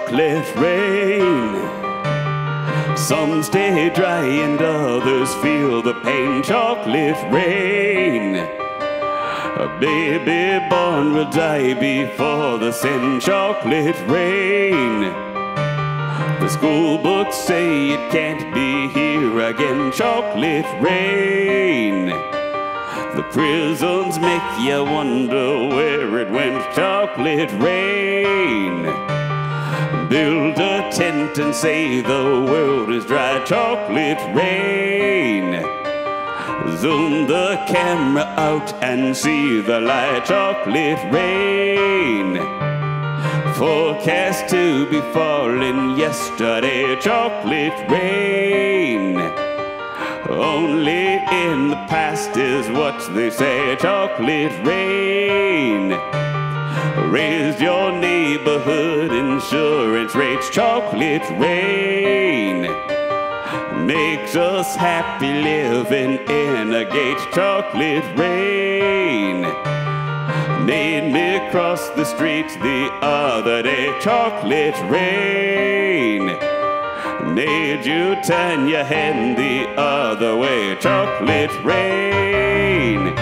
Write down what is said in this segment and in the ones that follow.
chocolate rain. Some stay dry and others feel the pain. Chocolate rain. A baby born will die before the sin. Chocolate rain. The school books say it can't be here again. Chocolate rain. The prisons make you wonder where it went. Chocolate rain. Build a tent and say the world is dry. Chocolate rain. Zoom the camera out and see the light. Chocolate rain. Forecast to be falling yesterday. Chocolate rain. Only in the past is what they say. Chocolate rain. Raised your neighborhood insurance rates. Chocolate rain. Makes us happy living in a gate. Chocolate rain. Made me cross the street the other day. Chocolate rain. Made you turn your head the other way. Chocolate rain.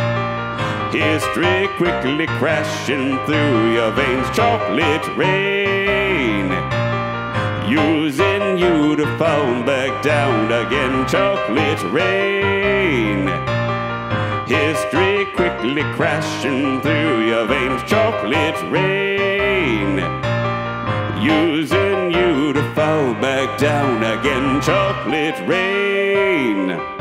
History quickly crashing through your veins. Chocolate rain. Using you to fall back down again. Chocolate rain. History quickly crashing through your veins. Chocolate rain. Using you to fall back down again. Chocolate rain.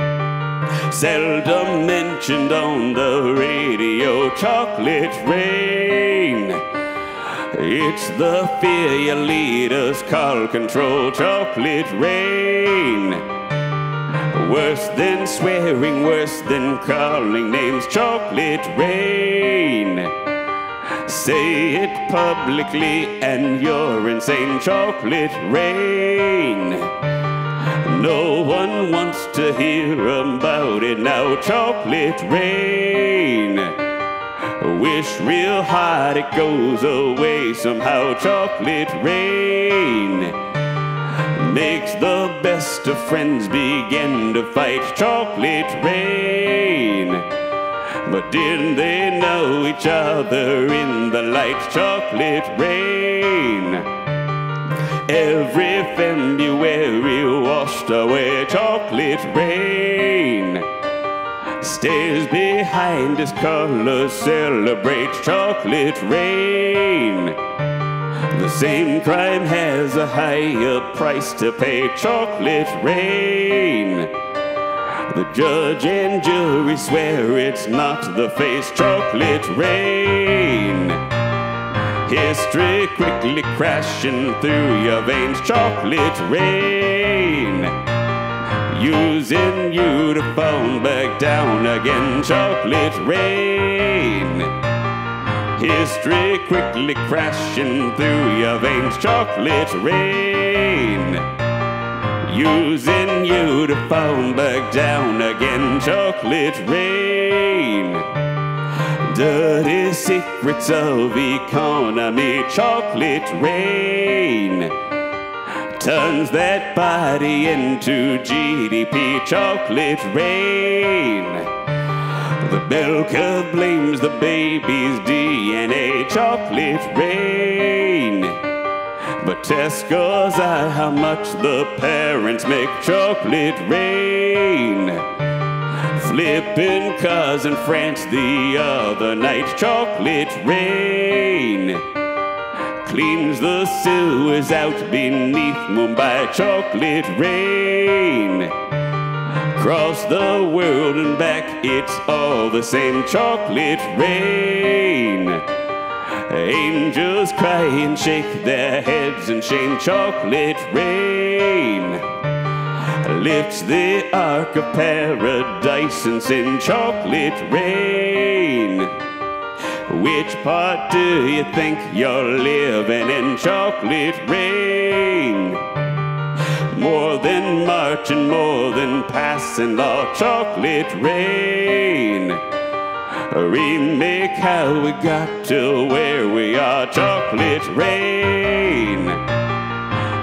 Seldom mentioned on the radio. Chocolate rain. It's the fear your leaders call control. Chocolate rain. Worse than swearing, worse than calling names. Chocolate rain. Say it publicly and you're insane. Chocolate rain. No one wants to hear about it now. Chocolate rain. Wish real hard it goes away somehow. Chocolate rain. Makes the best of friends begin to fight. Chocolate rain. But didn't they know each other in the light? Chocolate rain. Every February washed away. Chocolate rain. Stays behind as colors celebrate. Chocolate rain. The same crime has a higher price to pay. Chocolate rain. The judge and jury swear it's not the face. Chocolate rain. History quickly crashing through your veins. Chocolate rain. Using you to fall back down again. Chocolate rain. History quickly crashing through your veins. Chocolate rain. Using you to fall back down again. Chocolate rain. Dirty secrets of economy. Chocolate rain. Turns that body into GDP. Chocolate rain. The bell curve blames the baby's DNA. Chocolate rain. But test scores are how much the parents make. Chocolate rain. Flipping cars in France the other night. Chocolate rain. Cleans the sewers out beneath Mumbai. Chocolate rain. Across the world and back, it's all the same. Chocolate rain. Angels cry and shake their heads in shame. Chocolate rain. Lifts the ark of paradise and sin. Chocolate rain. Which part do you think you're living in? Chocolate rain. More than marching, more than passing law. Chocolate rain. Remake how we got to where we are. Chocolate rain.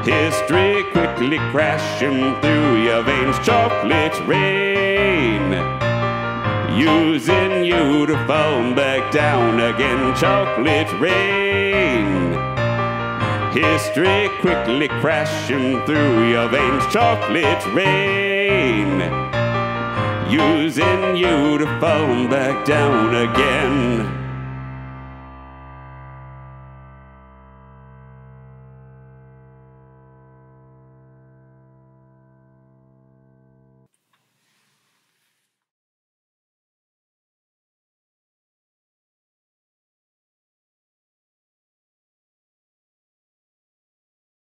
History quickly crashing through your veins, chocolate rain, using you to fall back down again, chocolate rain. History quickly crashing through your veins, chocolate rain, using you to fall back down again.